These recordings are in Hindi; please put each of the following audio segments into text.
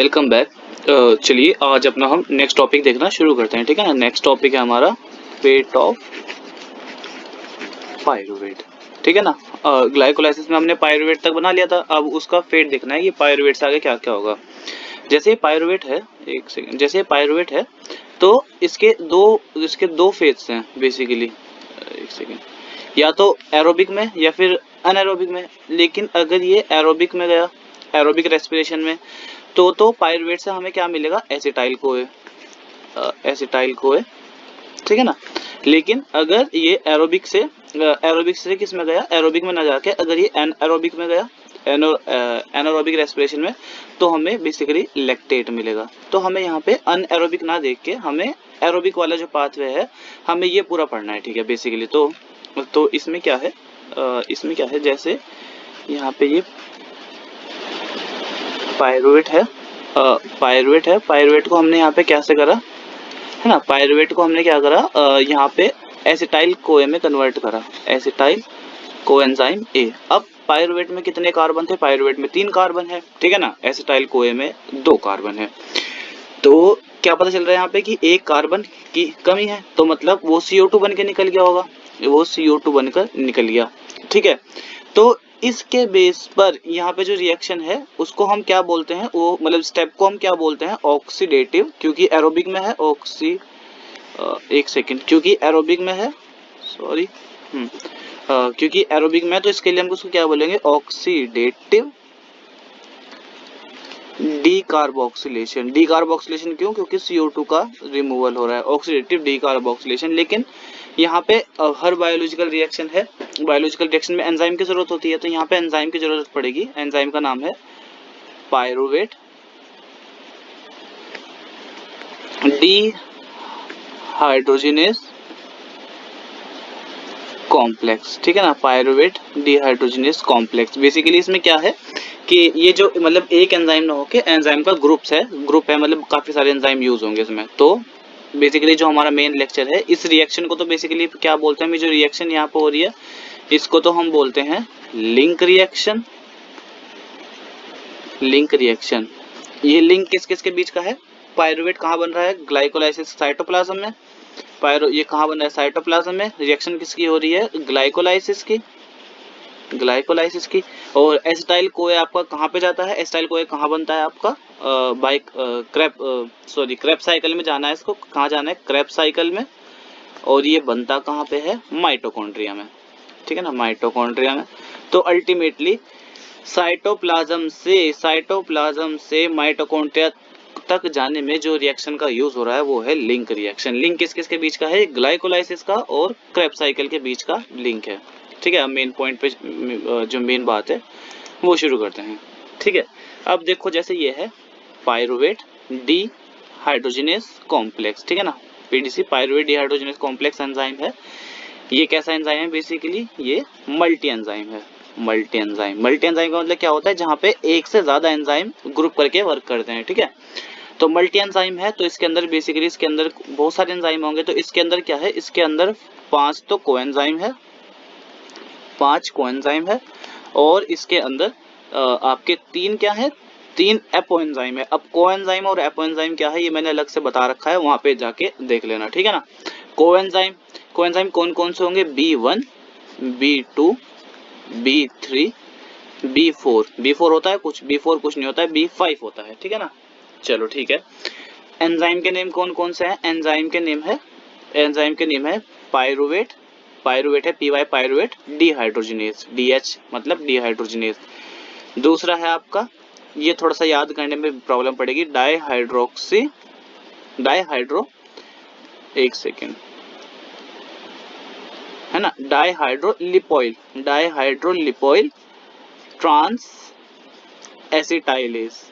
Welcome back. चलिए आज अपना हम नेक्स्ट टॉपिक देखना शुरू करते हैं, ठीक है ना। नेक्स्ट टॉपिक है हमारा फेट ऑफ पायरुवेट, ठीक है ना। ग्लाइकोलाइसिस में हमने पायरुवेट तक बना लिया था, अब उसका फेट देखना है कि पायरुवेट से आगे क्या क्या होगा। जैसे ये पायरुवेट है, एक सेकंड, जैसे ये पायरुवेट है तो इसके दो फेज हैं बेसिकली। एक सेकंड, या तो एरोबिक में या फिर अनएरोबिक में। लेकिन अगर ये एरोबिक में गया, एरोबिक रेस्पिरेशन में, तो पायरुवेट से हमें क्या मिलेगा, एसिटाइल कोए, एसिटाइल कोए, ठीक है ना। लेकिन अगर ये एरोबिक से किस में गया, एरोबिक में ना जाके अगर ये एनारोबिक में गया, एनारोबिक रेस्पिरेशन में, तो हमें बेसिकली लैक्टेट मिलेगा। तो हमें यहाँ पे अनएरोबिक ना देख के हमें एरोबिक वाला जो पाथवे है हमें ये पूरा पढ़ना है, ठीक है बेसिकली। तो इसमें क्या है, जैसे यहाँ पे ये पायरुवेट है, पायरुवेट को हमने यहाँ पे कैसे करा है ना, पायरुवेट को हमने क्या करा, यहाँ पे एसिटाइल कोए में कन्वर्ट करा, एसिटाइल कोएंजाइम ए। अब पायरुवेट में कितने कार्बन थे, पायरुवेट में 3 कार्बन है, ठीक है ना। एसिटाइल कोए में 2 कार्बन है। तो क्या पता चल रहा है यहाँ पे कि एक कार्बन की कमी है, तो मतलब वो CO2 बन के निकल गया होगा, वो CO2 बनकर निकल गया, ठीक है। तो इसके बेस पर यहाँ पे जो रिएक्शन है उसको हम क्या बोलते हैं, वो मतलब स्टेप को हम क्या बोलते हैं, ऑक्सीडेटिव, क्योंकि एरोबिक में है एक सेकंड, क्योंकि एरोबिक में है, सॉरी, क्योंकि एरोबिक में है तो इसके लिए हम उसको क्या बोलेंगे, ऑक्सीडेटिव डीकार्बोक्सिलेशन। डीकार्बोक्सिलेशन क्यों, क्योंकि CO2 का रिमूवल हो रहा है, ऑक्सीडेटिव डीकार्बोक्सिलेशन। लेकिन यहाँ पे हर बायोलॉजिकल रिएक्शन है, बायोलॉजिकल रिएक्शन में एंजाइम की जरूरत होती है, तो यहाँ पे एंजाइम की जरूरत पड़ेगी। एंजाइम का नाम है पायरुवेट डीहाइड्रोजिनेस कॉम्प्लेक्स, ठीक है ना, पायरुवेट डीहाइड्रोजिनेस कॉम्प्लेक्स। बेसिकली इसमें क्या है कि ये जो मतलब एक एंजाइम ना होके एंजाइम का ग्रुप है, मतलब काफी सारे एंजाइम यूज होंगे इसमें। तो बेसिकली जो हमारा मेन लेक्चर है, इस रिएक्शन को तो बेसिकली क्या बोलते हैं, जो रिएक्शन यहाँ पे हो रही है इसको तो हम बोलते हैं लिंक रिएक्शन। लिंक रिएक्शन, ये लिंक किस किस के बीच का है, पायरुवेट कहाँ बन रहा है, ग्लाइकोलाइसिस साइटोप्लाज्म में, ये कहाँ बन रहा है, साइटोप्लाज्म में। रिएक्शन किसकी हो रही है, ग्लाइकोलाइसिस की। और एसिटाइल कोए आपका कहाँ पे जाता है, एसिटाइल कोए कहाँ बनता है आपका, क्रेब साइकिल में जाना है, इसको कहाँ जाना है, क्रेब साइकिल में। और ये बनता कहाँ पे है, माइटोकॉन्ड्रिया में, ठीक है ना, माइटोकॉन्ड्रिया में। तो अल्टीमेटली साइटोप्लाज्म से माइटोकॉन्ड्रिया तक जाने में जो रिएक्शन का यूज हो रहा है वो है लिंक रिएक्शन। लिंक किस किस के बीच का है, ग्लाइकोलाइसिस का और क्रेब साइकिल के बीच का लिंक है, ठीक है। अब मेन पॉइंट पे जो मेन बात है वो शुरू करते हैं, ठीक है। अब देखो जैसे ये है पायरुवेट डी हाइड्रोजिनेस कॉम्प्लेक्स, ठीक है ना, PDC pyruvate dehydrogenase complex enzyme है। ये कैसा एंजाइम है, बेसिकली ये मल्टी एंजाइम है। मल्टी एंजाइम का मतलब क्या होता है, जहाँ पे एक से ज्यादा एंजाइम ग्रुप करके वर्क करते हैं, ठीक है। तो मल्टी एंजाइम है तो इसके अंदर बेसिकली इसके अंदर बहुत सारे एंजाइम होंगे। तो इसके अंदर क्या है, इसके अंदर 5 तो कोएंजाइम है, 5 कोएंजाइम है। और इसके अंदर आपके 3 क्या है, 3 एपोएंजाइम है। अब कोएंजाइम और एपोएंजाइम क्या है ये मैंने अलग से बता रखा है, वहां पे जाके देख लेना, ठीक है ना। कोएंजाइम कौन कौन से होंगे, B1, B2, B3, B4 होता है कुछ, B4 कुछ नहीं होता है, B5 होता है, ठीक है ना। चलो ठीक है। एंजाइम के नेम कौन कौन से हैं, एंजाइम के नेम है पायरुवेट, है PY पायरुवेट डीहाइड्रोजिनेस, DH मतलब डीहाइड्रोजिनेस। दूसरा है आपका, ये थोड़ा सा याद करने में प्रॉब्लम पड़ेगी, डाईहाइड्रो, एक सेकेंड, है ना, डाईहाइड्रोलिपोइल ट्रांस एसिटाइलेस,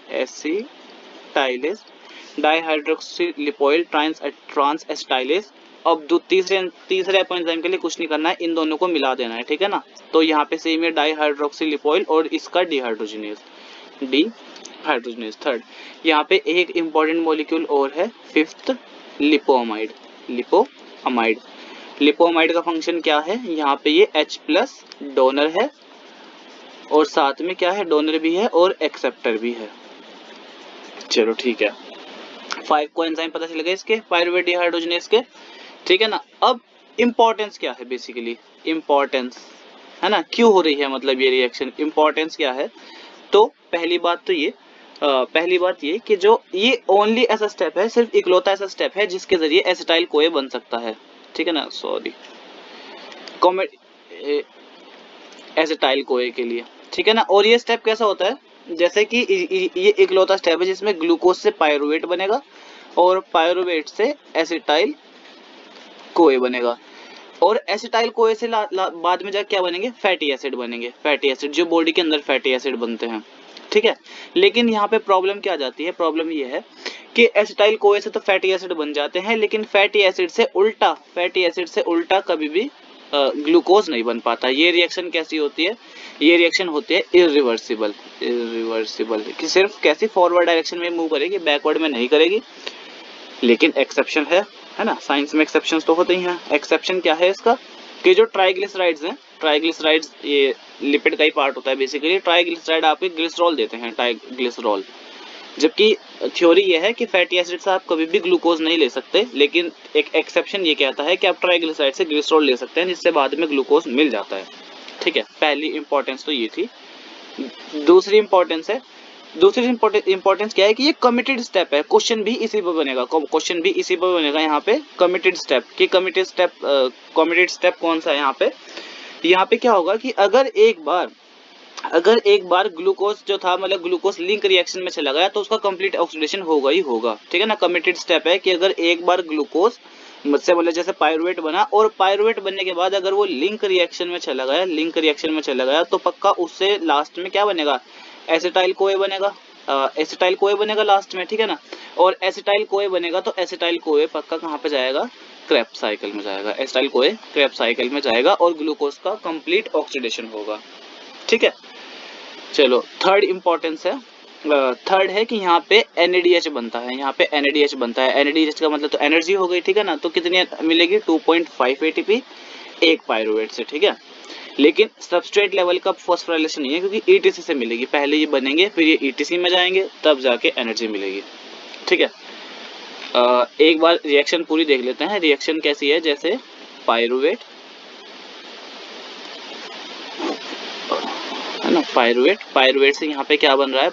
डाईहाइड्रोक्सीलिपोइल ट्रांस एसिटाइलेस। अब तीसरे एंजाइम के लिए कुछ नहीं करना है, इन दोनों को मिला देना है, ठीक है ना। तो यहाँ पे सेम है डाईहाइड्रोक्सीलिपोइल और इसका डीहाइड्रोजिनेस थर्ड। यहाँ पे एक इंपॉर्टेंट मॉलिक्यूल और है, फिफ्थ, लिपोअमाइड। लिपोअमाइड का फंक्शन क्या है, यहाँ पे ये H+ डोनर है और साथ में क्या है, डोनर भी है और एक्सेप्टर भी है, चलो ठीक है, 5 को एंजाइम पता चल गए इसके, पायरुवेट डिहाइड्रोजनेज के, ठीक है ना। अब इम्पोर्टेंस क्या है, बेसिकली इम्पोर्टेंस है ना, क्यों हो रही है मतलब ये रिएक्शन, इम्पोर्टेंस क्या है। तो पहली बात ये कि जो ये ओनली ऐसा स्टेप है, सिर्फ इकलौता ऐसा स्टेप है जिसके जरिए एसिटाइल कोए बन सकता है, ठीक है ना, सॉरी एसिटाइल कोए के लिए, ठीक है ना। और ये स्टेप कैसा होता है, जैसे कि ये इकलौता स्टेप है जिसमें ग्लूकोज से पायरुवेट बनेगा और पायरुवेट से एसिटाइल कोए बनेगा, और एसिटाइल कोए से बाद में जाके क्या बनेंगे, फैटी एसिड बनेंगे, फैटी एसिड जो बॉडी के अंदर फैटी एसिड बनते हैं, ठीक है। लेकिन यहाँ पे प्रॉब्लम क्या आ जाती है, प्रॉब्लम ये है कि एसिटाइल कोए से तो फैटी एसिड बन जाते हैं, लेकिन फैटी एसिड से उल्टा कभी भी ग्लूकोज नहीं बन पाता। ये रिएक्शन कैसी होती है, ये रिएक्शन होती है इरिवर्सिबल, कि सिर्फ कैसी फॉरवर्ड डायरेक्शन में मूव करेगी, बैकवर्ड में नहीं करेगी। लेकिन एक्सेप्शन है ना, साइंस में एक्सेप्शंस तो होते ही हैं। एक्सेप्शन क्या है इसका, कि जो ट्राइग्लिसराइड्स हैं, ट्राइग्लिसराइड्स ये लिपिड का ही पार्ट होता है बेसिकली, ट्राइग्लिसराइड आपके ग्लिसरॉल देते हैं, ट्राइग्लिसरॉल, जबकि थ्योरी ये है कि फैटी एसिड से आप कभी भी ग्लूकोज नहीं ले सकते, लेकिन एक एक्सेप्शन ये कहता है कि आप ट्राइग्लिसराइड से ग्लिसरॉल ले सकते हैं, जिससे बाद में ग्लूकोज मिल जाता है, ठीक है। पहली इंपॉर्टेंस तो ये थी। दूसरी इंपॉर्टेंस क्या है कि ये कमिटेड स्टेप है, क्वेश्चन भी इसी पर बनेगा, यहाँ पे कमिटेड स्टेप कौन सा है यहाँ पे, क्या होगा कि अगर एक बार ग्लूकोज जो था, मतलब ग्लूकोज लिंक रिएक्शन में चला गया, तो उसका कंप्लीट ऑक्सीडेशन होगा ही होगा, ठीक है ना। कमिटेड स्टेप है कि अगर एक बार ग्लूकोज मुझसे बोले जैसे पायरुवेट बना, और पायरुवेट बनने के बाद अगर वो लिंक रिएक्शन में चला गया, तो पक्का उससे लास्ट में क्या बनेगा, एसिटाइल कोए बनेगा लास्ट में, ठीक है ना। और एसिटाइल कोए बनेगा तो एसिटाइल कोए पक्का कहाँ पे जाएगा, क्रेब्स साइकिल में जाएगा, एसिटाइल कोए क्रेब्स साइकिल में जाएगा और ग्लूकोज का कंप्लीट ऑक्सीडेशन होगा, ठीक है। चलो थर्ड इंपॉर्टेंस है, थर्ड है कि यहाँ पे NADH बनता है, NADH का मतलब तो एनर्जी हो गई, ठीक है ना। तो कितनी मिलेगी, 2.5 ATP एक पायरुवेट से, ठीक है। लेकिन सबस्ट्रेट लेवल का फॉस्फोराइलेशन नहीं है, क्योंकि ETC से मिलेगी, पहले ये बनेंगे फिर ये ETC में जाएंगे, तब जाके एनर्जी मिलेगी, ठीक है। एक बार रिएक्शन पूरी देख लेते हैं, रिएक्शन कैसी है, जैसे पायरुवेट है ना, पायरुवेट से यहाँ पे क्या बन रहा है,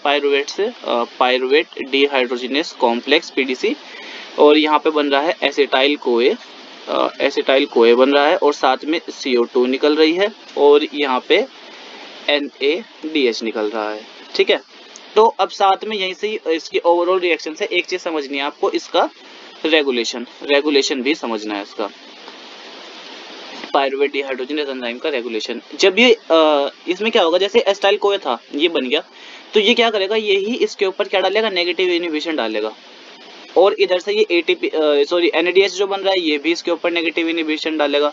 पायरुवेट डिहाइड्रोजिनेस कॉम्प्लेक्स PDC, और यहाँ पे बन रहा है एसिटाइल कोए बन रहा है, और साथ में CO2 निकल रही है, और यहाँ पे NADH निकल रहा है, ठीक है। तो अब साथ में यहीं से इसकी ओवरऑल रिएक्शन से एक चीज समझनी है आपको, इसका रेगुलेशन भी समझना है, इसका पायरुवेट डिहाइड्रोजनेज एंजाइम का रेगुलेशन। जब ये इसमें क्या होगा, जैसे एसिटाइल कोए था, ये बन गया, तो ये क्या करेगा, यही इसके ऊपर क्या डालेगा, नेगेटिव इनहिबिशन डालेगा, और इधर से ये NADH जो बन रहा है, ये भी इसके ऊपर नेगेटिव इनहिबिशन डालेगा।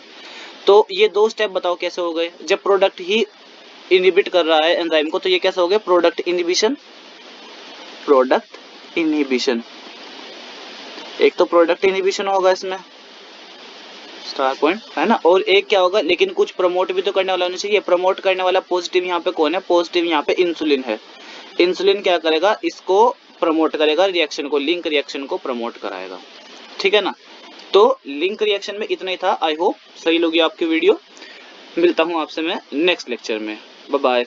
तो ये दो स्टेप बताओ कैसे हो गए, जब प्रोडक्ट ही इनहिबिट कर रहा है एंजाइम को, तो ये कैसे हो गया, प्रोडक्ट इनहिबिशन। एक तो प्रोडक्ट इनहिबिशन होगा इसमें, स्टार पॉइंट है ना, और एक क्या होगा, लेकिन कुछ प्रमोट भी तो करने वाला होना चाहिए। प्रमोट करने वाला पॉजिटिव यहाँ पे कौन है, पॉजिटिव यहाँ पे इंसुलिन है। इंसुलिन क्या करेगा, इसको प्रमोट करेगा, रिएक्शन को, लिंक रिएक्शन को प्रमोट कराएगा, ठीक है ना। तो लिंक रिएक्शन में इतना ही था। आई होप सही लगी आपकी वीडियो। मिलता हूँ आपसे मैं नेक्स्ट लेक्चर में। Bye bye.